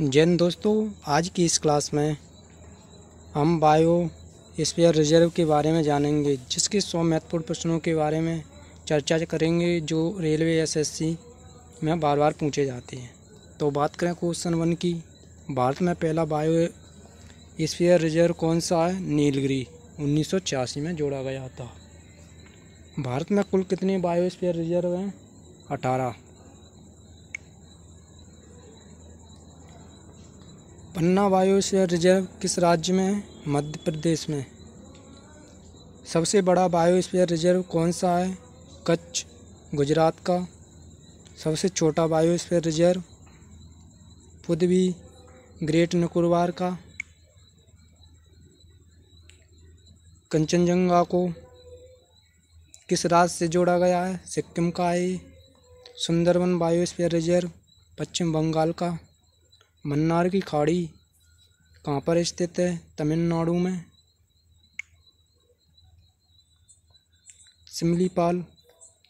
जैन दोस्तों, आज की इस क्लास में हम बायोस्फीयर रिजर्व के बारे में जानेंगे, जिसके 100 महत्वपूर्ण प्रश्नों के बारे में चर्चा करेंगे जो रेलवे एसएससी में बार बार पूछे जाते हैं। तो बात करें क्वेश्चन 1 की। भारत में पहला बायोस्फीयर रिजर्व कौन सा है? नीलगिरी 1986 में जोड़ा गया था। भारत में कुल कितने बायोस्फीयर रिजर्व हैं? 18। पन्ना बायोस्फीयर रिजर्व किस राज्य में है? मध्य प्रदेश में। सबसे बड़ा बायोस्फीयर रिजर्व कौन सा है? कच्छ, गुजरात का। सबसे छोटा बायोस्फीयर रिजर्व पुदवी, ग्रेट निकोबार का। कंचनजंगा को किस राज्य से जोड़ा गया है? सिक्किम का है। सुंदरबन बायोस्फीयर रिजर्व पश्चिम बंगाल का। मन्नार की खाड़ी कहाँ पर स्थित है? तमिलनाडु में। सिमलीपाल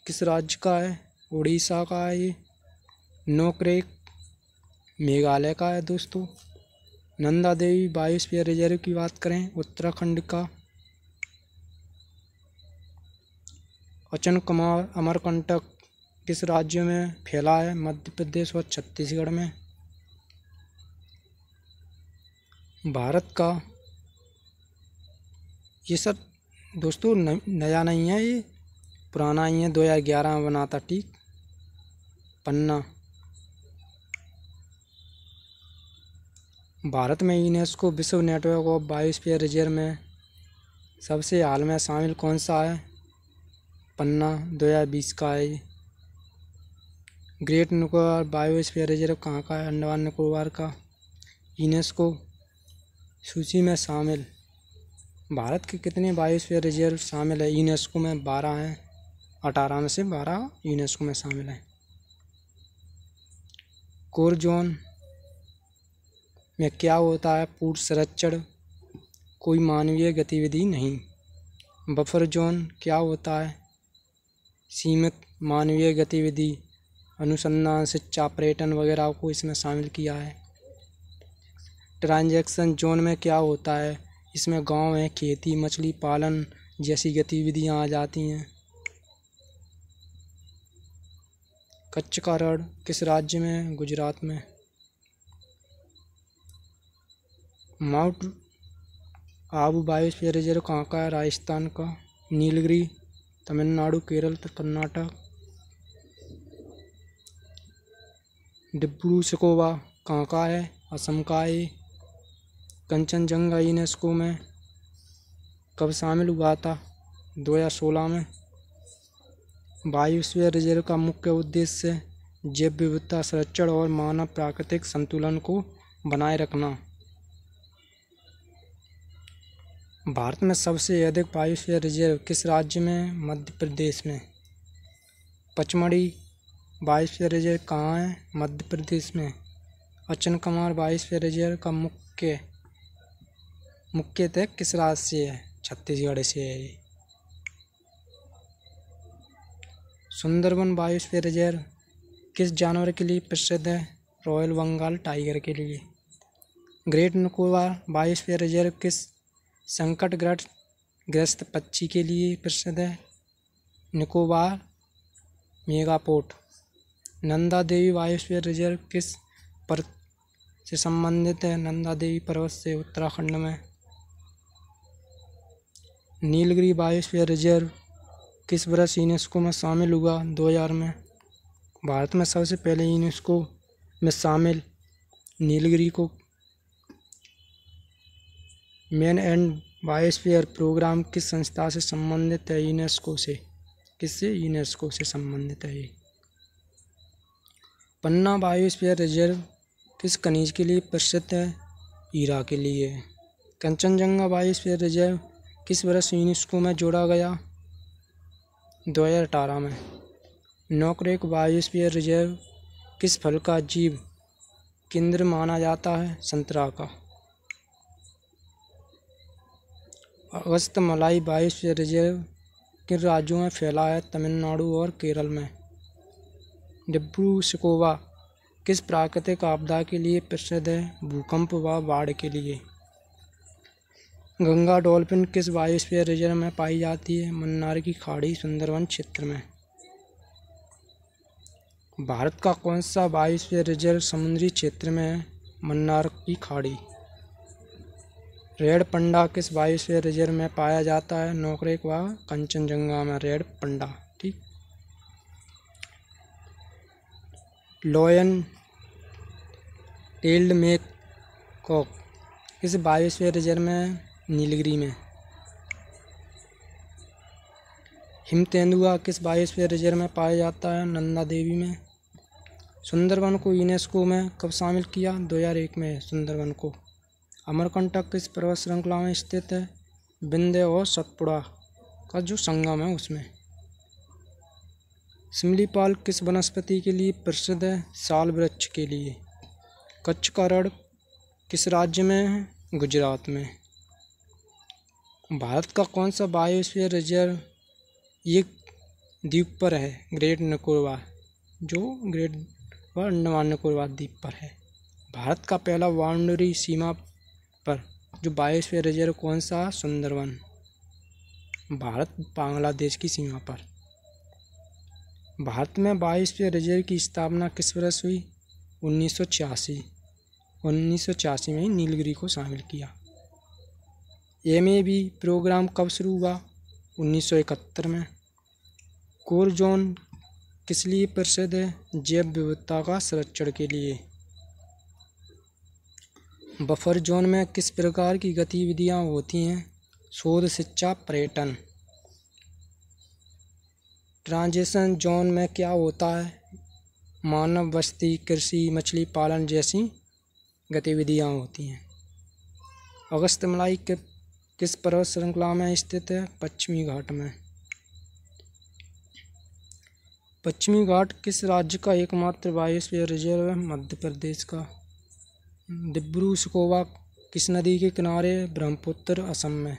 किस राज्य का है? उड़ीसा का है ये। नोकरेक मेघालय का है दोस्तों। नंदा देवी बायोस्फीयर रिजर्व की बात करें, उत्तराखंड का। अचनकमार अमरकंटक किस राज्य में फैला है? मध्य प्रदेश और छत्तीसगढ़ में। भारत का, ये सब दोस्तों नया नहीं है, ये पुराना ही है, 2011 में बना था। ठीक। पन्ना भारत में यूनेस्को विश्व नेटवर्क ऑफ बायोस्फीयर रिजर्व में सबसे हाल में शामिल कौन सा है? पन्ना 2020 का है ये। ग्रेट निकोबार बायोस्फीयर रिजर्व कहाँ का है? अंडमान निकोबार का। यूनेस्को सूची में शामिल भारत के कितने बायोस्फीयर रिजर्व शामिल है यूनेस्को में? 12 हैं। 18 में से 12 यूनेस्को में शामिल हैं। कोर जोन में क्या होता है? पूर्ण संरक्षण, कोई मानवीय गतिविधि नहीं। बफर जोन क्या होता है? सीमित मानवीय गतिविधि, अनुसंधान, शिक्षा, पर्यटन वगैरह को इसमें शामिल किया है। ट्रांजैक्शन जोन में क्या होता है? इसमें गांव है, खेती, मछली पालन जैसी गतिविधियां आ जाती हैं। कच्छ का रण किस राज्य में है? गुजरात में। माउंट आबू बायोस्फीयर रिजर्व कहाँ का है? राजस्थान का। नीलगिरी तमिलनाडु, केरल, कर्नाटक। डिब्रू सैखोवा कहाँ का है? असम का है। कंचनजंगा यूनेस्को में कब शामिल हुआ था? 2016 में। बायोस्फीयर रिजर्व का मुख्य उद्देश्य जैव विविधता संरक्षण और मानव प्राकृतिक संतुलन को बनाए रखना। भारत में सबसे अधिक बायोस्फीयर रिजर्व किस राज्य में? मध्य प्रदेश में। पचमढ़ी बायोस्फीयर रिजर्व कहाँ है? मध्य प्रदेश में। अचनकमार बायोस्फीयर रिजर्व का मुख्यतः किस राज्य से है? छत्तीसगढ़ से है ये। सुंदरबन बायोस्फीयर रिजर्व किस जानवर के लिए प्रसिद्ध है? रॉयल बंगाल टाइगर के लिए। ग्रेट निकोबार बायोस्फीयर रिजर्व किस संकटग्रस्त पक्षी के लिए प्रसिद्ध है? निकोबार मेगापोट। नंदा देवी बायोस्फीयर रिजर्व किस पर्वत से संबंधित है? नंदा देवी पर्वत से, उत्तराखंड में। नीलगिरी बायोस्फीयर रिजर्व किस वर्ष यूनेस्को में शामिल हुआ? 2000 में। भारत में सबसे पहले यूनेस्को में शामिल नीलगिरी को मैन एंड बायोस्फीयर प्रोग्राम किस संस्था से संबंधित है? यूनेस्को से। किससे? यूनेस्को से संबंधित है ये। पन्ना बायोस्फीयर रिजर्व किस खनिज के लिए प्रसिद्ध है? हीरा के लिए। कंचनजंगा बायोस्फीयर रिजर्व किस वर्ष यूनेस्को में जोड़ा गया? 2018 में। नोकरेक बायोस्फीयर रिजर्व किस फल का जीव केंद्र माना जाता है? संतरा का। अगस्त्यमलाई बायोस्फीयर रिजर्व किन राज्यों में फैला है? तमिलनाडु और केरल में। डिब्रू सैखोवा किस प्राकृतिक आपदा के लिए प्रसिद्ध है? भूकंप व बाढ़ के लिए। गंगा डॉल्फिन किस बायोस्फीयर रिजर्व में पाई जाती है? मन्नार की खाड़ी सुंदरवन क्षेत्र में। भारत का कौन सा बायोस्फीयर रिजर्व समुद्री क्षेत्र में है? मन्नार की खाड़ी। रेड पंडा किस बायोस्फीयर रिजर्व में पाया जाता है? नोकरेक व कंचनजंगा में रेड पंडा। ठीक। लॉयन टेल्ड मैककॉक किस बायोस्फीयर रिजर्व में? नीलगिरी में। हिम तेंदुआ किस बायोस्फीयर रिजर्व में पाया जाता है? नंदा देवी में। सुंदरवन को यूनेस्को में कब शामिल किया? 2001 में सुंदरवन को। अमरकंटक किस पर्वत श्रृंखला में स्थित है? विंध्य और सतपुड़ा का जो संगम है उसमें। सिमलीपाल किस वनस्पति के लिए प्रसिद्ध है? साल वृक्ष के लिए। कच्छ का रण किस राज्य में है? गुजरात में। भारत का कौन सा बायोस्फीयर रिजर्व एक द्वीप पर है? ग्रेट निकोबार, जो ग्रेट व अंडमान निकोबार द्वीप पर है। भारत का पहला बाउंड्री सीमा पर जो बायोस्फीयर रिजर्व कौन सा? सुंदरवन। भारत बांग्लादेश की सीमा पर। भारत में बायोस्फीयर रिजर्व की स्थापना किस वर्ष हुई? 1986। 1986 में नीलगिरी को शामिल किया। MAB प्रोग्राम कब शुरू हुआ? 1971 में। कोर जोन किस लिए प्रसिद्ध है? जैव विविधता का संरक्षण के लिए। बफर जोन में किस प्रकार की गतिविधियां होती हैं? शोध, शिक्षा, पर्यटन। ट्रांजिशन जोन में क्या होता है? मानव बस्ती, कृषि, मछली पालन जैसी गतिविधियां होती हैं। अगस्त्यमलाई किस पर्वत श्रृंखला में स्थित है? पश्चिमी घाट में। पश्चिमी घाट किस राज्य का एकमात्र बायोस्फीयर रिजर्व है? मध्य प्रदेश का। डिब्रू सखोवा किस नदी के किनारे? ब्रह्मपुत्र, असम में।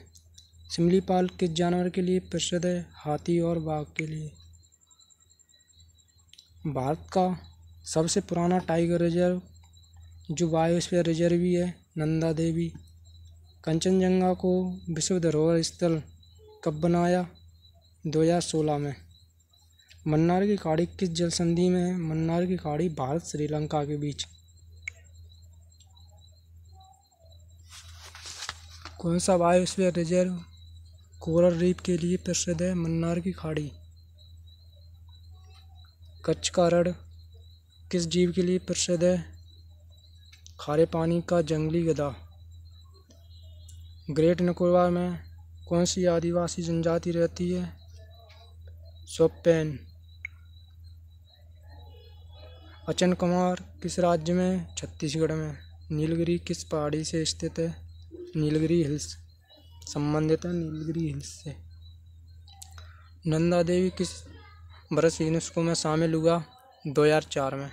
सिमलीपाल किस जानवर के लिए प्रसिद्ध है? हाथी और बाघ के लिए। भारत का सबसे पुराना टाइगर रिजर्व जो बायोस्फीयर रिजर्व भी है, नंदा देवी। कंचनजंगा को विश्व धरोहर स्थल कब बनाया? 2016 में। मन्नार की खाड़ी किस जल संधि में है? मन्नार की खाड़ी भारत श्रीलंका के बीच। कौन सा बायोस्फीयर रिजर्व कोरल रीफ के लिए प्रसिद्ध है? मन्नार की खाड़ी। कच्छ का रण किस जीव के लिए प्रसिद्ध है? खारे पानी का जंगली गधा। ग्रेट निकोबार में कौन सी आदिवासी जनजाति रहती है? शोम्पेन। अचनकमार किस राज्य में? छत्तीसगढ़ में। नीलगिरी किस पहाड़ी से स्थित है? नीलगिरी हिल्स। संबंधित है नीलगिरी हिल्स से। नंदा देवी किस वर्ष यूनेस्को में शामिल हुआ? 2004 में।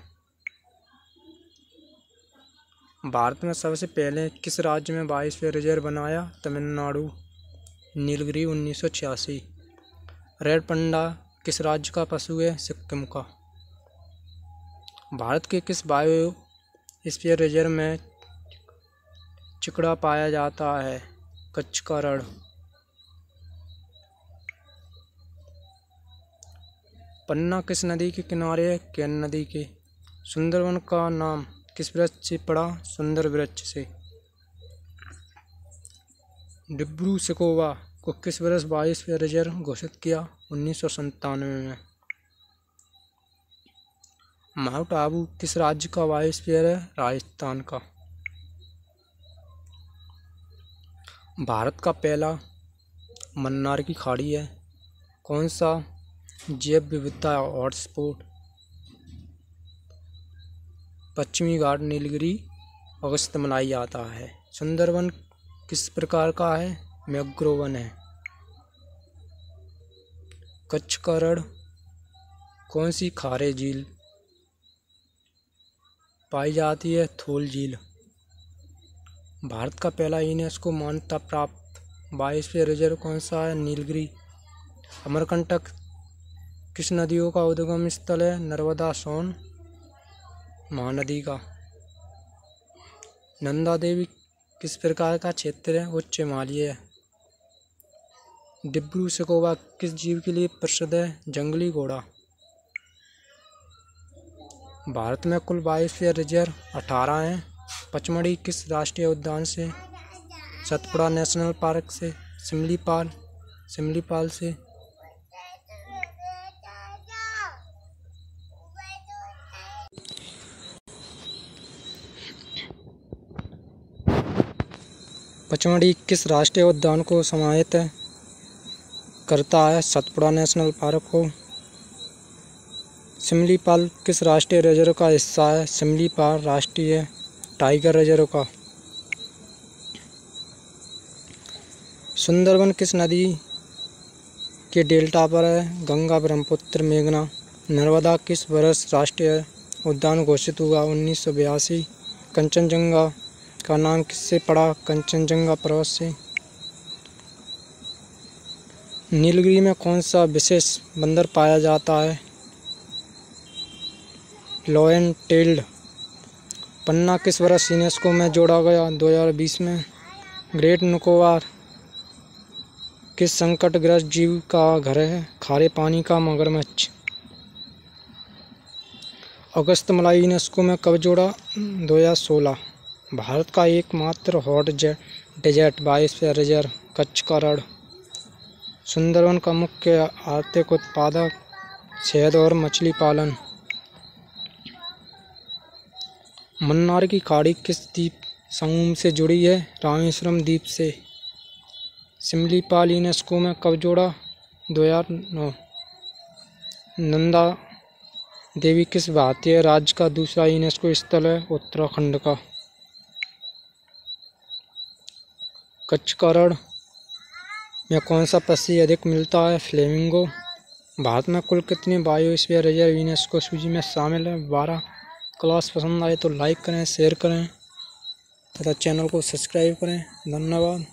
भारत में सबसे पहले किस राज्य में बायोस्फीयर रिजर्व बनाया? तमिलनाडु। नीलगिरी 1986। रेड पंडा किस राज्य का पशु है? सिक्किम का। भारत के किस बायोस्फीयर रिजर्व में चिकड़ा पाया जाता है? कच्छ का रण। पन्ना किस नदी के किनारे है? केन नदी के। सुंदरवन का नाम किस वृक्ष से पड़ा? सुंदर वृक्ष से। डिब्रू सखोवा को किस वर्ष बायोस्फीयर रिजर्व घोषित किया? 1997 में। माउंट आबू किस राज्य का बायोस्फीयर है? राजस्थान का। भारत का पहला मन्नार की खाड़ी है कौन सा? जैव विविधता हॉटस्पॉट। पश्चिमी घाट, नीलगिरी, अगस्त्यमलाई आता है। सुंदरवन किस प्रकार का है? मैंग्रोव वन है। कच्छ का रण कौन सी खारे झील पाई जाती है? थोल झील। भारत का पहला यूनेस्को मान्यता प्राप्त बायोस्फीयर रिजर्व कौन सा है? नीलगिरी। अमरकंटक किस नदियों का उद्गम स्थल है? नर्मदा, सोन, महानदी का। नंदा देवी किस प्रकार का क्षेत्र है? उच्च हिमालय है। डिब्रू सैखोवा किस जीव के लिए प्रसिद्ध है? जंगली घोड़ा। भारत में कुल बायोस्फीयर रिजर्व 18 हैं। पचमढ़ी किस राष्ट्रीय उद्यान से? सतपुड़ा नेशनल पार्क से। सिमलीपाल से। पचमढ़ी किस राष्ट्रीय उद्यान को समाहित करता है? सतपुड़ा नेशनल पार्क को। सिमलीपाल किस राष्ट्रीय रिजर्व का हिस्सा है? सिमलीपाल राष्ट्रीय टाइगर रिजर्व का। सुंदरबन किस नदी के डेल्टा पर है? गंगा, ब्रह्मपुत्र, मेघना। नर्मदा किस वर्ष राष्ट्रीय उद्यान घोषित हुआ? 1982। कंचनजंगा का नाम किससे पड़ा? कंचनजंगा पर्वत से। नीलगिरी में कौन सा विशेष बंदर पाया जाता है? Lion tailed. पन्ना किस वर्ष यूनेस्को में जोड़ा गया? 2020 में। ग्रेट निकोबार किस संकटग्रस्त जीव का घर है? खारे पानी का मगरमच्छ। अगस्त मलाई यूनेस्को में कब जोड़ा? 2016। भारत का एकमात्र hot desert biosphere reserve Kutch का रण। सुंदरबन का मुख्य आर्थिक उत्पादक शहद और मछली पालन। मन्नार की खाड़ी किस द्वीप समूह से जुड़ी है? रामेश्वरम द्वीप से। सिमलीपाल यूनेस्को में कब जोड़ा? 2009। नंदा देवी किस भारतीय राज्य का दूसरा यूनेस्को स्थल है? उत्तराखंड का। कच्छ का रण में कौन सा पक्षी अधिक मिलता है? फ्लेमिंगो। भारत में कुल कितने बायोस्फीयर रिजर्व यूनेस्को सूची में शामिल है? 12। क्लास पसंद आए तो लाइक करें, शेयर करें तथा चैनल को सब्सक्राइब करें। धन्यवाद।